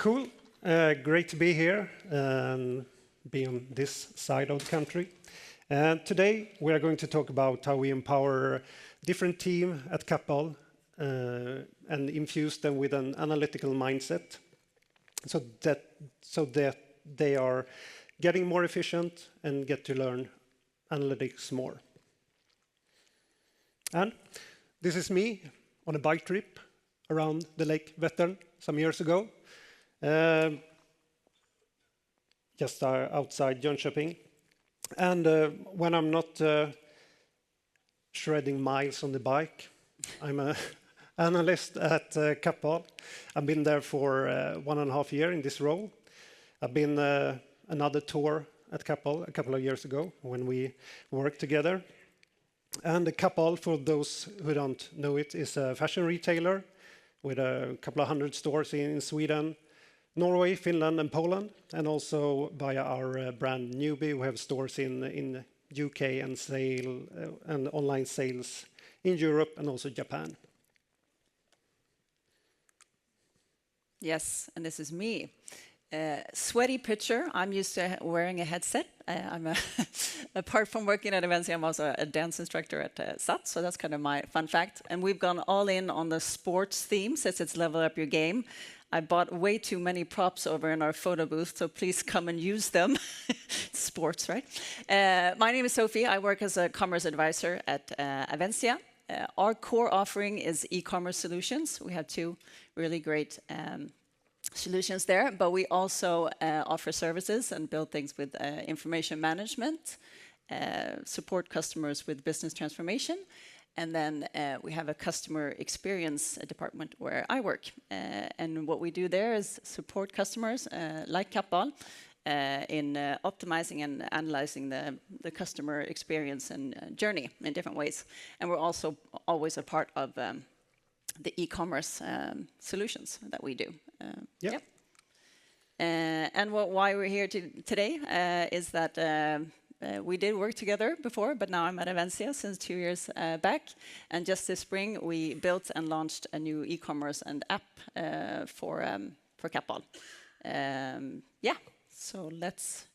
Cool. Great to be here and be on this side of the country. And today we are going to talk about how we empower different teams at Kappahl and infuse them with an analytical mindset so that they are getting more efficient and get to learn analytics more. And this is me on a bike trip around the Lake Vättern some years ago. Just outside Jönköping. And when I'm not shredding miles on the bike, I'm an analyst at Kappahl. I've been there for 1.5 years in this role. I've been another tour at Kappahl a couple of years ago when we worked together. And Kappahl, for those who don't know it, is a fashion retailer with a couple of hundred stores in Sweden, Norway, Finland, and Poland, and also via our brand Newbie, we have stores in UK and online sales in Europe and also Japan. Yes, and this is me. Sweaty picture. I'm used to wearing a headset. Apart from working at Avensia, I'm also a dance instructor at SAT, so that's kind of my fun fact. And we've gone all in on the sports theme since it's level up your game. I bought way too many props over in our photo booth, so please come and use them. Sports, right? My name is Sophie. I work as a commerce advisor at Avensia. Our core offering is e-commerce solutions. We have two really great solutions there, but we also offer services and build things with information management, support customers with business transformation. And then we have a customer experience department where I work. And what we do there is support customers like Kappahl in optimizing and analyzing the customer experience and journey in different ways. And we're also always a part of the e-commerce solutions that we do. Yep. And why we're here today is that we did work together before, but now I'm at Avensia since 2 years back. And just this spring, we built and launched a new e-commerce and app for Kappahl. So let's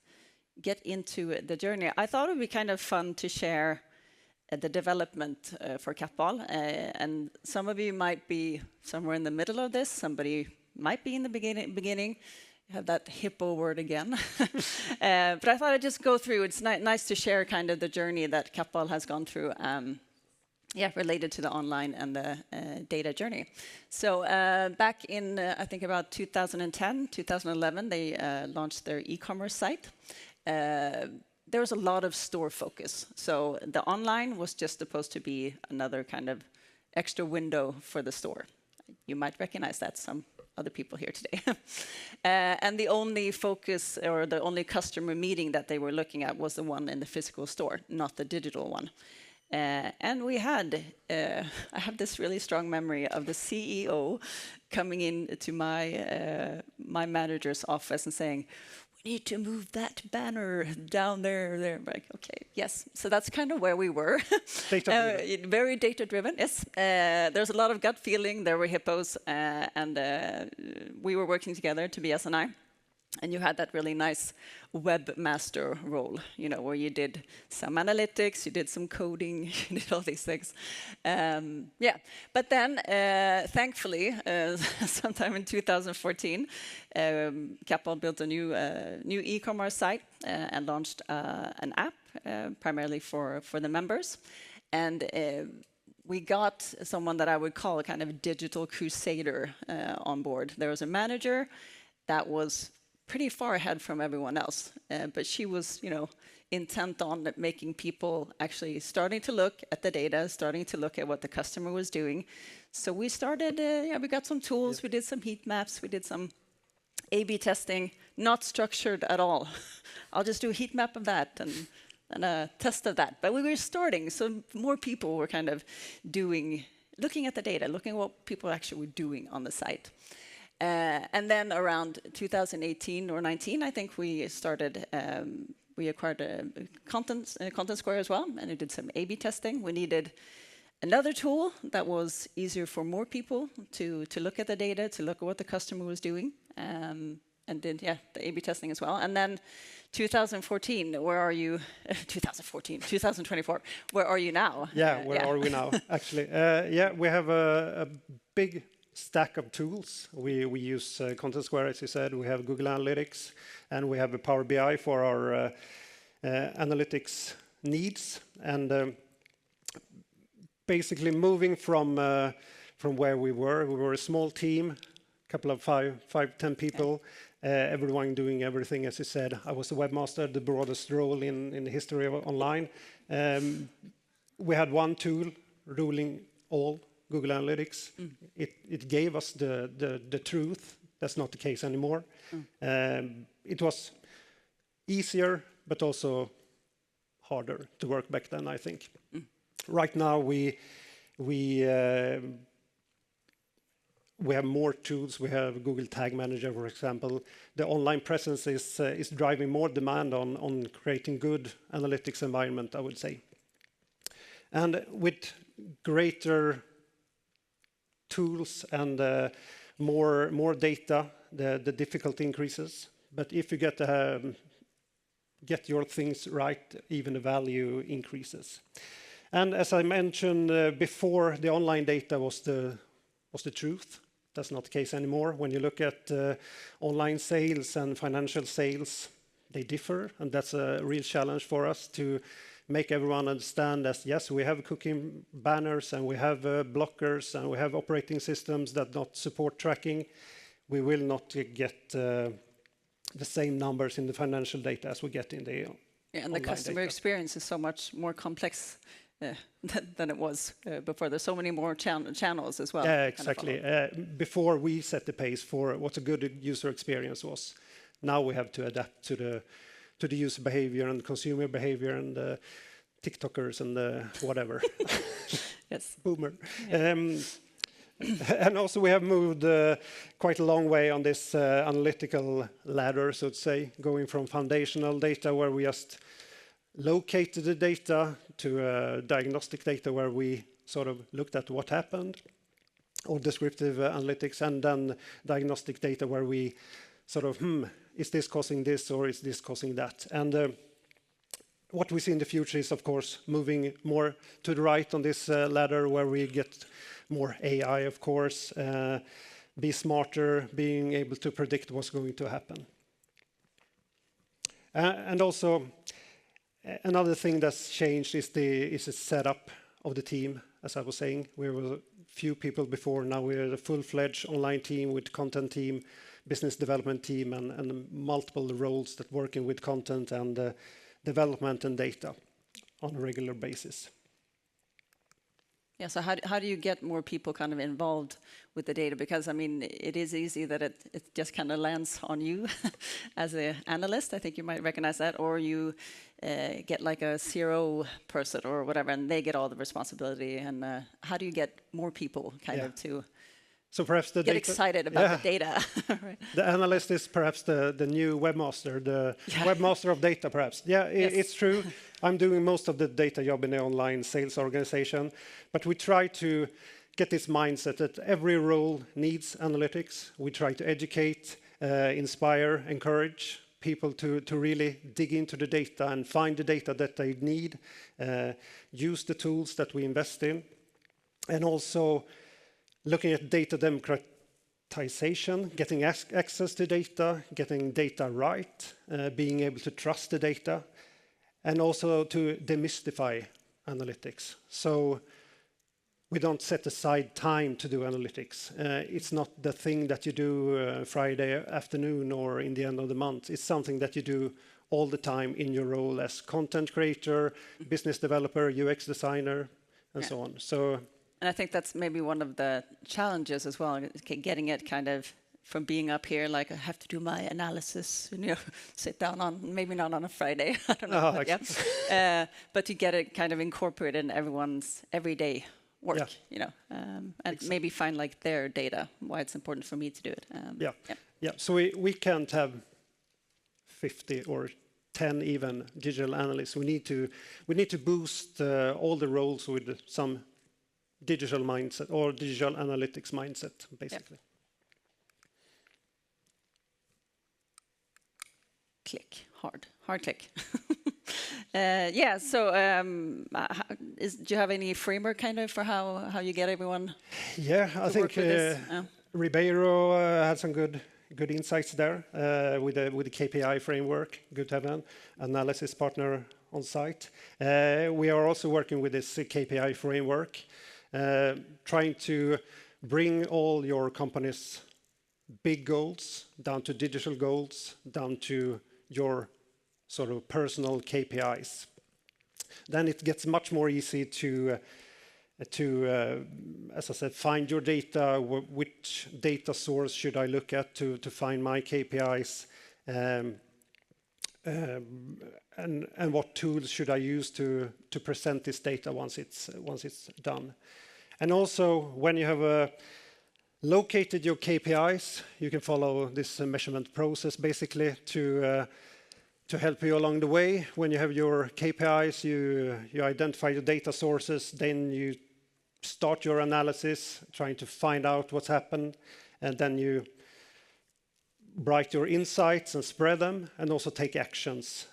get into the journey. I thought it would be kind of fun to share the development for Kappahl. And some of you might be somewhere in the middle of this. Somebody might be in the beginning. You have that hippo word again. But I thought I'd just go through. It's nice to share kind of the journey that Kappahl has gone through, related to the online and the data journey. So back in, I think about 2010, 2011, they launched their e-commerce site. There was a lot of store focus. So the online was just supposed to be another kind of extra window for the store. You might recognize that, some other people here today. And the only focus or the only customer meeting that they were looking at was the one in the physical store, not the digital one. And we had, I have this really strong memory of the CEO coming into my manager's office and saying, "We need to move that banner down there." I'm like, okay, yes. So that's kind of where we were. Very data-driven, yes. There's a lot of gut feeling. There were hippos, and we were working together, Tobias and I. And you had that really nice webmaster role, you know, where you did some analytics, you did some coding, you did all these things. But then, thankfully, sometime in 2014, Kappahl built a new e-commerce site and launched an app, primarily for the members. And we got someone that I would call a kind of digital crusader on board. There was a manager that was pretty far ahead from everyone else, but she was, intent on making people actually starting to look at the data, starting to look at what the customer was doing. So we started, we got some tools, we did some heat maps, we did some A/B testing, not structured at all. I'll just do a heat map of that and a test of that. But we were starting, so more people were kind of looking at the data, looking at what people actually were doing on the site. And then around 2018 or 19, I think we started, we acquired Contentsquare as well, and we did some A/B testing. We needed another tool that was easier for more people to look at the data, to look at what the customer was doing, and did the A/B testing as well. And then 2014, where are you? 2014, 2024, where are you now? Yeah, where are we now? Actually, we have a big stack of tools. We use Contentsquare, as you said. We have Google Analytics, and we have a Power BI for our analytics needs. And basically, moving from where we were a small team, couple of 10 people. Everyone doing everything, as you said. I was the webmaster, the broadest role in the history of online. We had one tool ruling all Google Analytics. It gave us the truth. That's not the case anymore. It was easier, but also harder to work back then, I think. Right now, we have more tools. We have Google Tag Manager, for example. The online presence is driving more demand on creating good analytics environment, I would say. And with greater tools and more data, the difficulty increases. But if you get your things right, even the value increases. And as I mentioned before, the online data was the truth. That's not the case anymore. When you look at online sales and financial sales, they differ, and that's a real challenge for us to make everyone understand that, yes, we have cookie banners, and we have blockers, and we have operating systems that not support tracking. We will not get the same numbers in the financial data as we get in the and the customer experience is so much more complex than it was before. There's so many more channels as well. Yeah, exactly. Before we set the pace for what a good user experience was. Now we have to adapt to the user behavior and consumer behavior and TikTokers and whatever. Yes. Boomer. Yeah. And also we have moved quite a long way on this analytical ladder, so to say, going from foundational data where we just located the data to diagnostic data where we sort of looked at what happened, or descriptive analytics, and then diagnostic data where we sort of, is this causing this or is this causing that? And what we see in the future is, of course, moving more to the right on this ladder where we get more AI, of course, be smarter, being able to predict what's going to happen. And also, another thing that's changed is the setup of the team. As I was saying, we were a few people before. Now we're a full-fledged online team with content team, business development team, and multiple roles that working with content and development and data on a regular basis. Yeah, so how do you get more people kind of involved with the data? Because, I mean, it is easy that it just kind of lands on you as an analyst. I think you might recognize that. Or you get like a CRO person or whatever, and they get all the responsibility. And how do you get more people kind of to perhaps get excited about the data? Right. The analyst is perhaps the new webmaster, the webmaster of data, perhaps. Yeah, it's true. I'm doing most of the data job in the online sales organization, but we try to get this mindset that every role needs analytics. We try to educate, inspire, encourage people to really dig into the data and find the data that they need, use the tools that we invest in, and also looking at data democratization, getting access to data, getting data right, being able to trust the data, and also to demystify analytics. So we don't set aside time to do analytics. It's not the thing that you do Friday afternoon or in the end of the month. It's something that you do all the time in your role as content creator, business developer, UX designer, and so on. So. And I think that's maybe one of the challenges as well, getting it kind of from being up here, like I have to do my analysis, sit down on, maybe not on a Friday, I don't know, but to get it kind of incorporated in everyone's everyday work, and maybe find like their data, why it's important for me to do it. So we can't have 50 or 10 even digital analysts. We need to boost all the roles with some digital mindset or digital analytics mindset, basically. Click, hard click. Yeah, so do you have any framework kind of for how you get everyone? Yeah, I think Ribeiro had some good insights there with the KPI framework. Good to have an analysis partner on site. We are also working with this KPI framework, trying to bring all your company's big goals down to digital goals, down to your sort of personal KPIs. Then it gets much more easy to as I said, find your data. Which data source should I look at to find my KPIs, and what tools should I use to present this data once it's done. And also, when you have located your KPIs, you can follow this measurement process basically to help you along the way. When you have your KPIs, you identify your data sources, then you start your analysis, trying to find out what's happened, and then you write your insights and spread them, and also take actions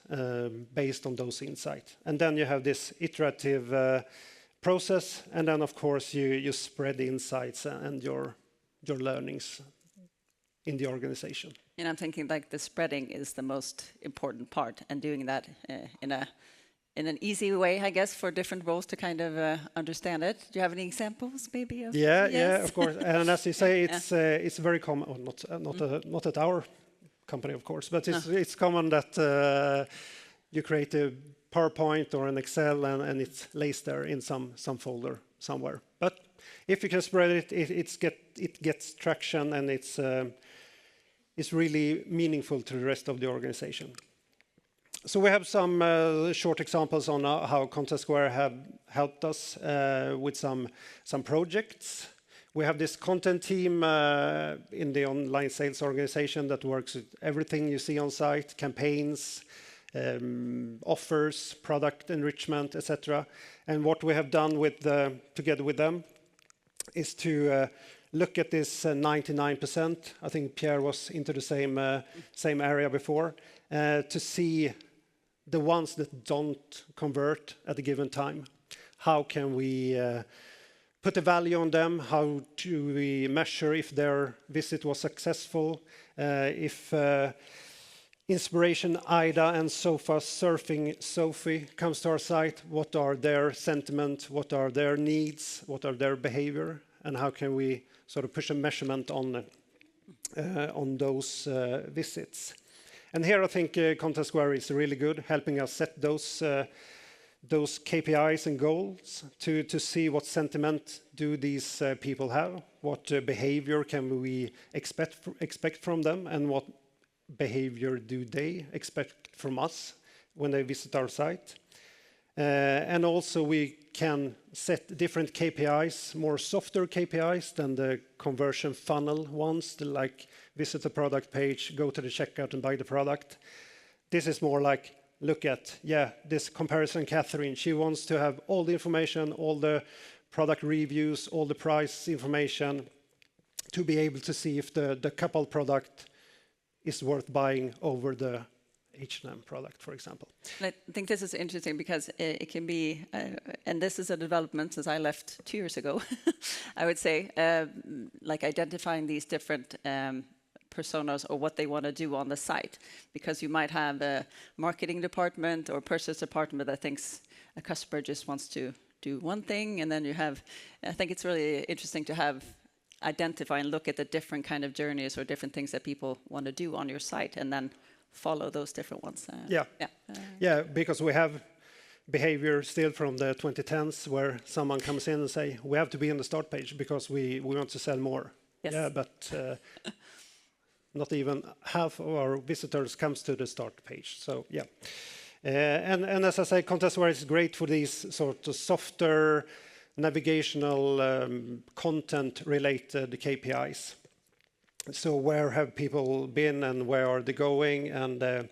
based on those insights. And then you have this iterative process, and then of course you spread the insights and your learnings in the organization. And I'm thinking like the spreading is the most important part, and doing that in an easy way, I guess, for different roles to kind of understand it. Do you have any examples, maybe? Yeah, of course. And as you say, it's very common. Well, not at our company, of course, but it's common that you create a PowerPoint or an Excel, and it lays there in some folder somewhere. But if you can spread it, it gets traction, and it's really meaningful to the rest of the organization. So we have some short examples on how Contentsquare have helped us with some projects. We have this content team in the online sales organization that works with everything you see on site: campaigns, offers, product enrichment, etc. And what we have done together with them is to look at this 99%. I think Pierre was into the same area before, to see the ones that don't convert at a given time. How can we put a value on them? How do we measure if their visit was successful? If Inspiration Ida and Sofa Surfing Sophie comes to our site, what are their sentiment? What are their needs? What are their behavior? And how can we sort of push a measurement on those visits? And here I think Contentsquare is really good, helping us set those KPIs and goals to see what sentiment do these people have, what behavior can we expect from them, and what behavior do they expect from us when they visit our site. And also we can set different KPIs, more softer KPIs than the conversion funnel ones, like visit the product page, go to the checkout and buy the product. This is more like, look at, this comparison Catherine, she wants to have all the information, all the product reviews, all the price information, to be able to see if the Kappahl product is worth buying over the H&M product, for example. I think this is interesting because it can be, and this is a development since I left 2 years ago, I would say, like identifying these different personas or what they want to do on the site, because you might have a marketing department or purchase department that thinks a customer just wants to do one thing, and then you have, I think it's really interesting to have identify and look at the different kind of journeys or different things that people want to do on your site, and then follow those different ones. Because we have behavior still from the 2010s where someone comes in and say, we have to be on the start page because we want to sell more. Yes. Yeah, but not even half of our visitors comes to the start page. So yeah. And as I say, Contentsquare is great for these sort of softer navigational content-related KPIs. So where have people been and where are they going, and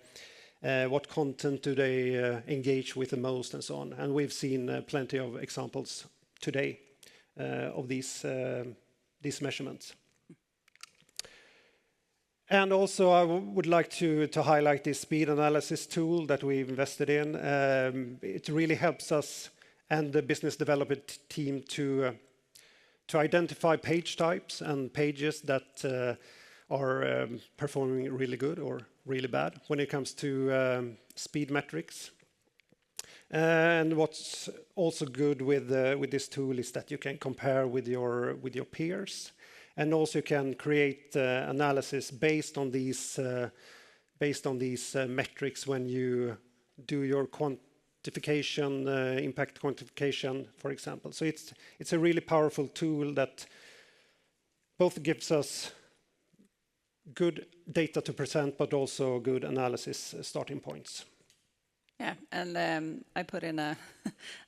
what content do they engage with the most, and so on. And we've seen plenty of examples today of these measurements. And also, I would like to highlight this speed analysis tool that we've invested in. It really helps us and the business development team to identify page types and pages that are performing really good or really bad when it comes to speed metrics. And what's also good with this tool is that you can compare with your peers. And also you can create analysis based on these metrics when you do your quantification, impact quantification, for example. So it's a really powerful tool that both gives us good data to present, but also good analysis starting points. Yeah, and I put in a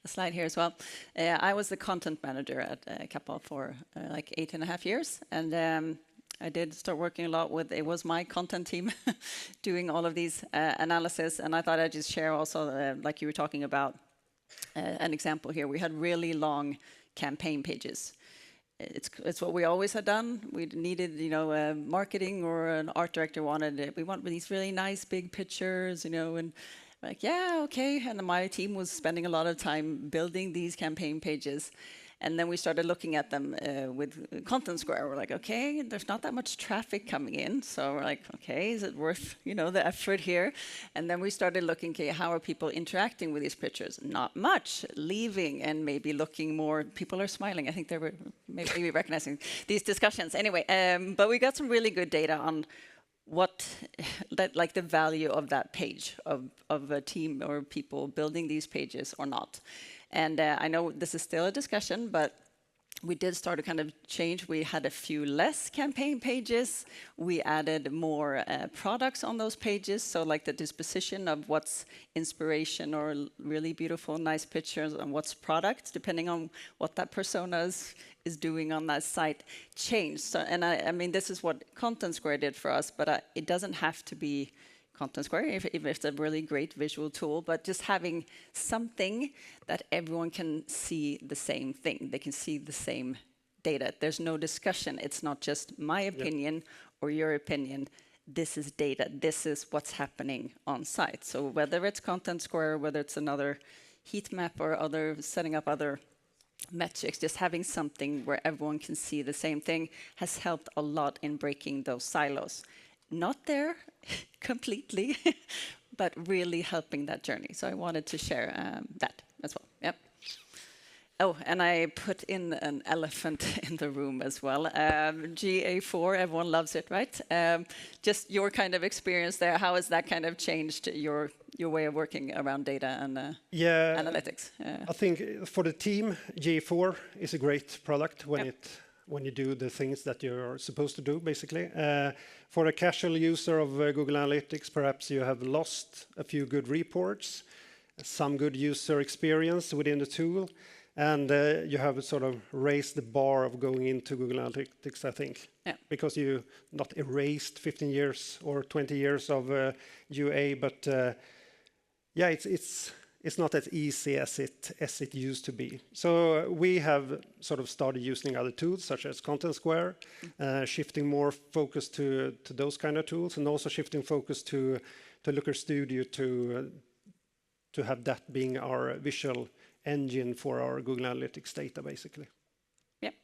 slide here as well. I was the content manager at Kappahl for like 8.5 years, and I did start working a lot with, it was my content team doing all of these analysis, and I thought I'd just share also, like you were talking about, an example here. We had really long campaign pages. It's what we always had done. We needed, marketing or an art director wanted it. We want these really nice big pictures, and like, yeah, okay. And my team was spending a lot of time building these campaign pages. And then we started looking at them with Contentsquare. We're like, okay, there's not that much traffic coming in. So we're like, okay, is it worth, the effort here? And then we started looking, okay, how are people interacting with these pictures? Not much. Leaving and maybe looking more. People are smiling. I think they were maybe recognizing these discussions. Anyway, but we got some really good data on like the value of that page, of a team or people building these pages or not. And I know this is still a discussion, but we did start to kind of change. We had a few less campaign pages. We added more products on those pages. So like the disposition of what's inspiration or really beautiful, nice pictures and what's products, depending on what that persona is doing on that site, changed. So, and I mean, this is what Contentsquare did for us, but it doesn't have to be Contentsquare, if it's a really great visual tool, but just having something that everyone can see the same thing. They can see the same data. There's no discussion. It's not just my opinion or your opinion. This is data. This is what's happening on site. So whether it's Contentsquare, whether it's another heat map or setting up other metrics, just having something where everyone can see the same thing has helped a lot in breaking those silos. Not there completely, but really helping that journey. So I wanted to share that as well. Yep. Oh, and I put in an elephant in the room as well. GA4, everyone loves it, right? Just your kind of experience there. How has that kind of changed your way of working around data and analytics? I think for the team, GA4 is a great product when you do the things that you're supposed to do, basically. For a casual user of Google Analytics, perhaps you have lost a few good reports, some good user experience within the tool, and you have sort of raised the bar of going into Google Analytics, I think, because you not erased 15 years or 20 years of UA, but it's not as easy as it used to be. So we have sort of started using other tools such as Contentsquare, shifting more focus to those kind of tools, and also shifting focus to Looker Studio to have that being our visual engine for our Google Analytics data, basically. Yep.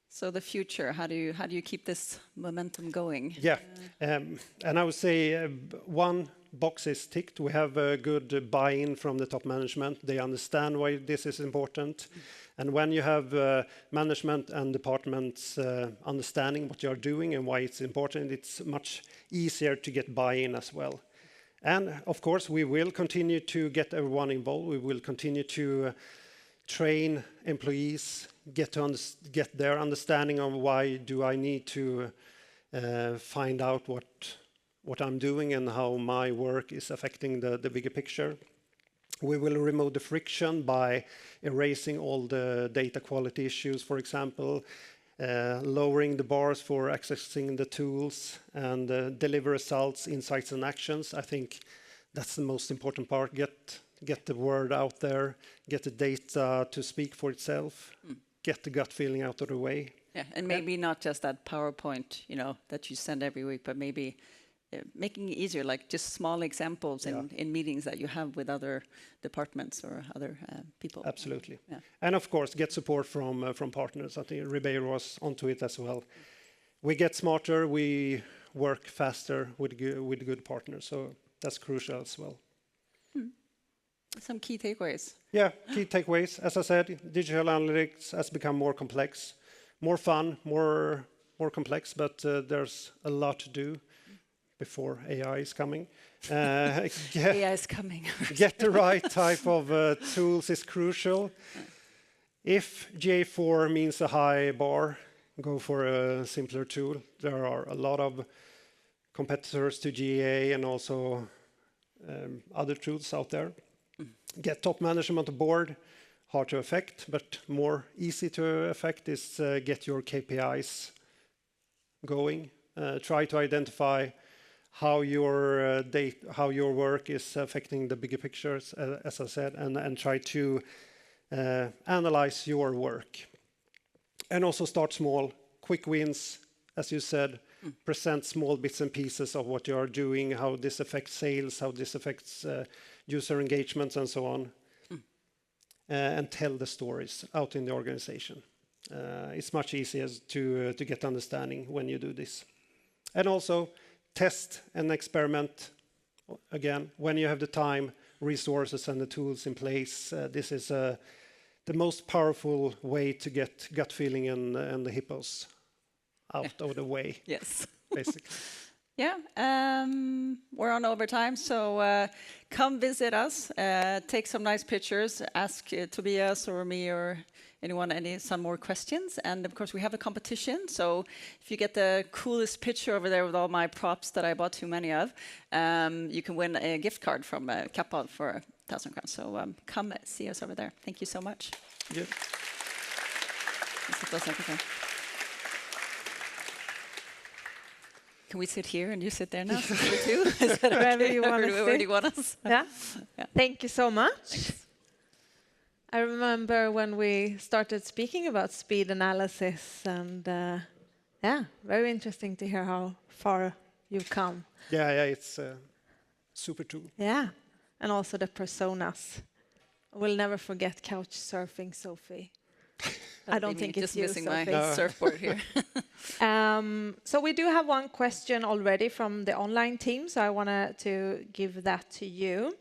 So the future, how do you keep this momentum going? Yeah, and I would say one box is ticked. We have a good buy-in from the top management. They understand why this is important. And when you have management and departments understanding what you are doing and why it's important, it's much easier to get buy-in as well. And of course, we will continue to get everyone involved. We will continue to train employees, get their understanding of why do I need to find out what I'm doing and how my work is affecting the bigger picture. We will remove the friction by erasing all the data quality issues, for example, lowering the bars for accessing the tools and deliver results, insights, and actions. I think that's the most important part. Get get the word out there, get the data to speak for itself, get the gut feeling out of the way. Yeah, and maybe not just that PowerPoint, that you send every week, but maybe making it easier, like just small examples in meetings that you have with other departments or other people. Absolutely. Yeah. And of course, get support from partners. I think Ribeiro was onto it as well. We get smarter, we work faster with good partners, so that's crucial as well. Some key takeaways. Yeah, key takeaways. As I said, digital analytics has become more complex, more fun, more complex, but there's a lot to do before AI is coming. AI is coming. Get the right type of tools is crucial. If GA4 means a high bar, go for a simpler tool. There are a lot of competitors to GA and also other tools out there. Get top management on board. Hard to affect, but more easy to affect is get your KPIs going. Try to identify how your work is affecting the bigger pictures, as I said, and try to analyze your work. And also start small, quick wins, as you said. Present small bits and pieces of what you are doing, how this affects sales, how this affects user engagements, and so on. And tell the stories out in the organization. It's much easier to get understanding when you do this. And also test and experiment. Again, when you have the time, resources, and the tools in place, this is the most powerful way to get gut feeling and the hippos out of the way. Yes. Basically. Yeah, we're on overtime, so come visit us, take some nice pictures, ask Tobias or me or anyone some more questions, and of course we have a competition, so if you get the coolest picture over there with all my props that I bought too many of, you can win a gift card from Kappahl for 1,000 crowns, so come see us over there. Thank you so much. Yeah. Can we sit here and you sit there now? Too? Is that wherever you want to sit? You want us? Yeah. Thank you so much. Thanks. I remember when we started speaking about speed analysis, and very interesting to hear how far you've come. Yeah, it's a super tool. Yeah, and also the personas. We'll never forget couch surfing, Sophie. I don't think it's just you, missing Sophie. my surfboard here. So we do have one question already from the online team, so I wanted to give that to you.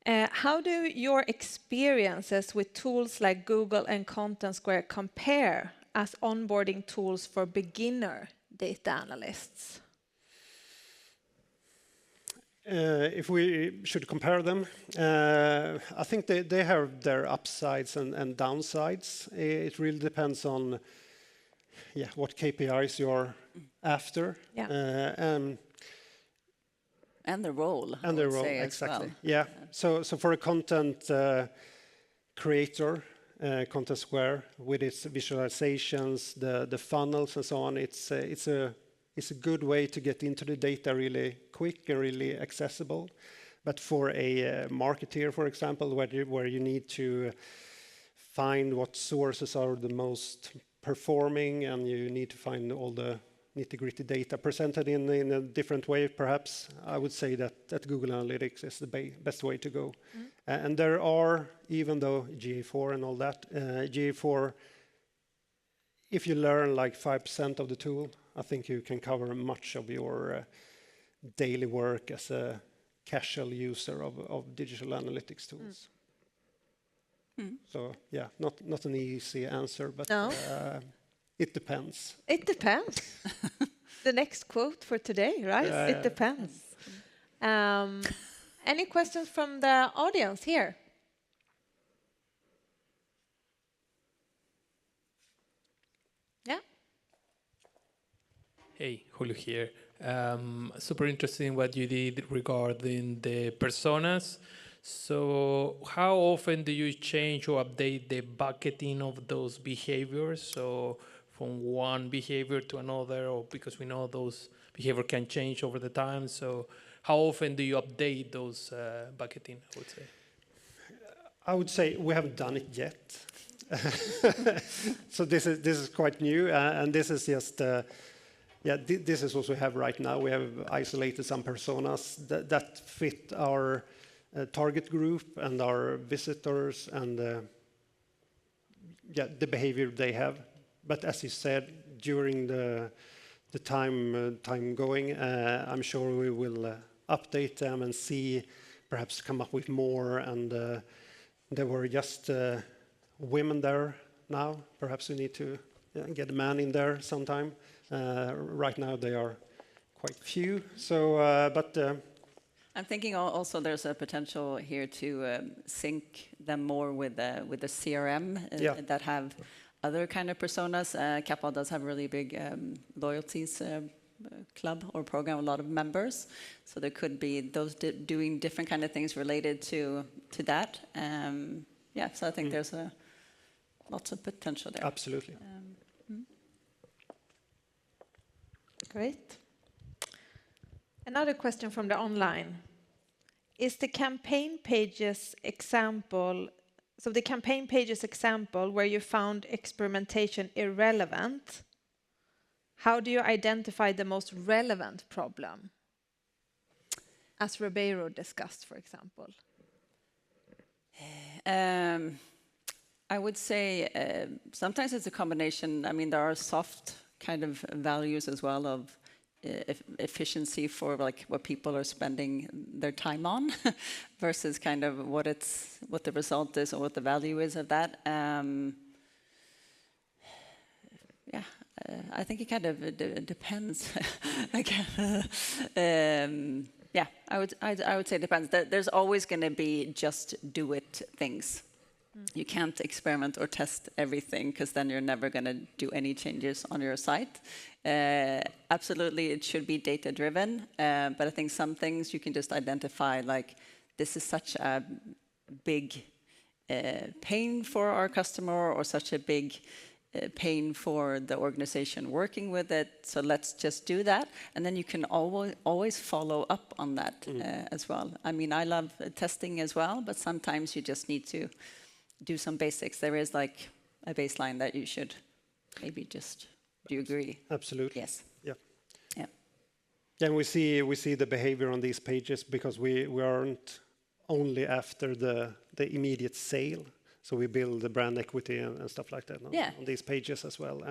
How do your experiences with tools like Google and Contentsquare compare as onboarding tools for beginner data analysts? If we should compare them, I think they have their upsides and downsides. It really depends on what KPIs you're after. Yeah. And the role. And the role, exactly. Well. Yeah. So for a content creator, Contentsquare, with its visualizations, the funnels and so on, it's a good way to get into the data really quick and really accessible. But for a marketeer, for example, where you need to find what sources are the most performing, and you need to find all the nitty-gritty data presented in a different way, perhaps, I would say that Google Analytics is the best way to go. And there are, even though GA4 and all that, GA4, if you learn like 5% of the tool, I think you can cover much of your daily work as a casual user of digital analytics tools. So yeah, not an easy answer, but no. It depends. It depends. The next quote for today, right? It depends. Any questions from the audience here? Yeah. Hey, Julio here. Super interesting what you did regarding the personas. So how often do you change or update the bucketing of those behaviors? So from one behavior to another, or because we know those behavior can change over the time. So how often do you update those bucketing, I would say? I would say we haven't done it yet. So this is quite new, and this is just this is what we have right now. We have isolated some personas that fit our target group and our visitors and the behavior they have. But as you said, during the time going, I'm sure we will update them and see, perhaps come up with more. And there were just women there now. Perhaps we need to get a man in there sometime. Right now they are quite few. So, but I'm thinking also there's a potential here to sync them more with the CRM that have other kind of personas. Kappahl does have a really big loyalties club or program, a lot of members. So there could be those doing different kind of things related to that. So I think there's lots of potential there. Absolutely. Great. Another question from the online. Is the campaign pages example, so the campaign pages example where you found experimentation irrelevant, how do you identify the most relevant problem? As Ribeiro discussed, for example. I would say sometimes it's a combination. I mean, there are soft kind of values as well of efficiency for like what people are spending their time on versus kind of what the result is or what the value is of that. I think it kind of depends. I would say it depends. There's always going to be just do it things. You can't experiment or test everything because then you're never going to do any changes on your site. Absolutely, it should be data driven, but I think some things you can just identify like this is such a big pain for our customer or such a big pain for the organization working with it. So let's just do that, and then you can always follow up on that as well. I mean, I love testing as well, but sometimes you just need to do some basics. There is like a baseline that you should maybe just. Do you agree? Absolutely. Yes. Yeah. Yeah. And we see the behavior on these pages because we aren't only after the immediate sale. So we build the brand equity and stuff like that on these pages as well.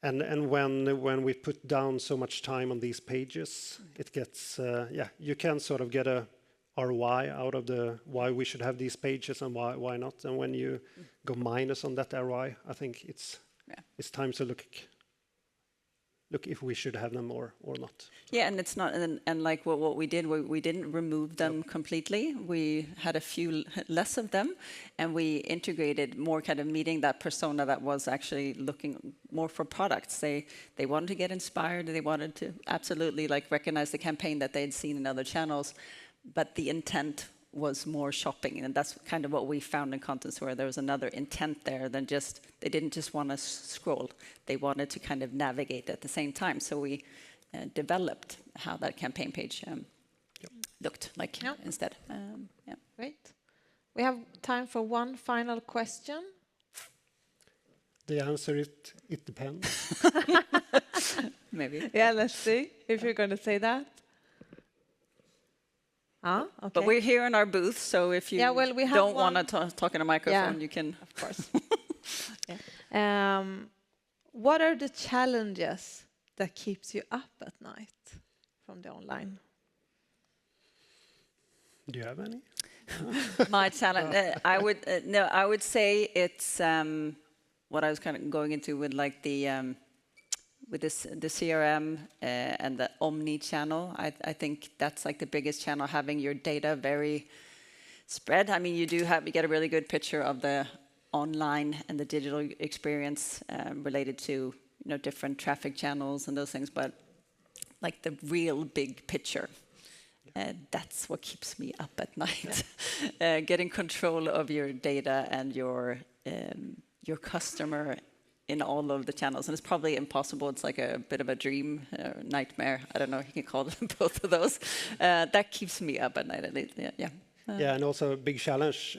And when we put down so much time on these pages, it gets you can sort of get a ROI out of the why we should have these pages and why not. And when you go minus on that ROI, I think it's time to look if we should have them or not. Yeah, and it's not, and like what we did, we didn't remove them completely. We had a few less of them, and we integrated more, kind of meeting that persona that was actually looking more for products. They wanted to get inspired. They wanted to absolutely like recognize the campaign that they'd seen in other channels, but the intent was more shopping, and that's kind of what we found in Contentsquare. There was another intent there than just, they didn't just want to scroll. They wanted to kind of navigate at the same time. So we developed how that campaign page looked like instead. Great. We have time for one final question. The answer is it depends. Maybe. Yeah, let's see if you're going to say that. Okay. But we're here in our booth, so if you don't want to talk in a microphone, you can. Of course. What are the challenges that keeps you up at night from the online? Do you have any? My challenge, I would say it's what I was kind of going into with like the CRM and the omni-channel. I think that's like the biggest channel, having your data very spread. I mean, you get a really good picture of the online and the digital experience related to different traffic channels and those things, but like the real big picture. That's what keeps me up at night. Getting control of your data and your customer in all of the channels, and it's probably impossible. It's like a bit of a dream, nightmare. I don't know. You can call it both of those. That keeps me up at night. At least. Yeah. Yeah, and also a big challenge.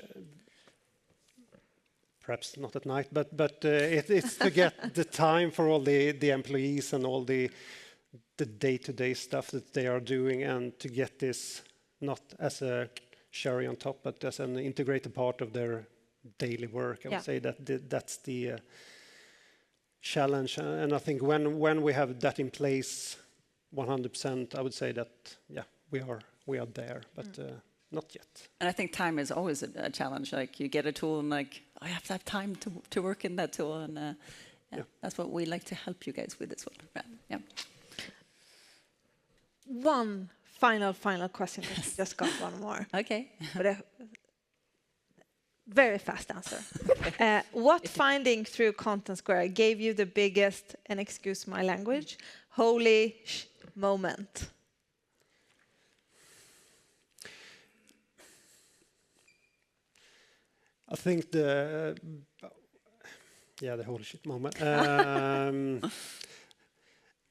Perhaps not at night, but it's to get the time for all the employees and all the day-to-day stuff that they are doing, and to get this not as a cherry on top, but as an integrated part of their daily work. I would say that's the challenge, and I think when we have that in place 100%, I would say that we are there, but not yet. And I think time is always a challenge. Like you get a tool and like I have to have time to work in that tool, and that's what we like to help you guys with as well. Yeah. One final question. Just got one more. Okay. But a very fast answer. What finding through Contentsquare gave you the biggest, and excuse my language, holy moment? I think the holy shit moment. I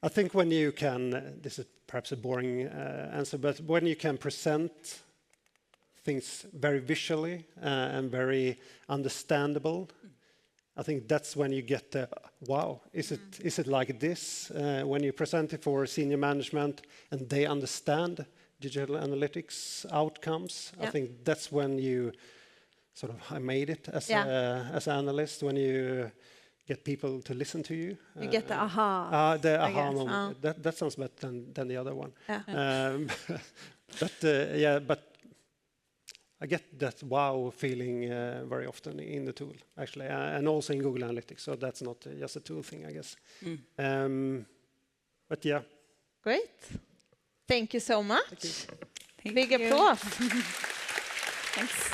think when you can, this is perhaps a boring answer, but when you can present things very visually and very understandable, I think that's when you get the wow. Is it like this? When you present it for senior management and they understand digital analytics outcomes, I think that's when you sort of I made it as an analyst, when you get people to listen to you. You get the aha. The aha moment. That sounds better than the other one. Yeah. But I get that wow feeling very often in the tool, actually, and also in Google Analytics. So that's not just a tool thing, I guess. But yeah. Great. Thank you so much. Thank Big you. applause. Thanks.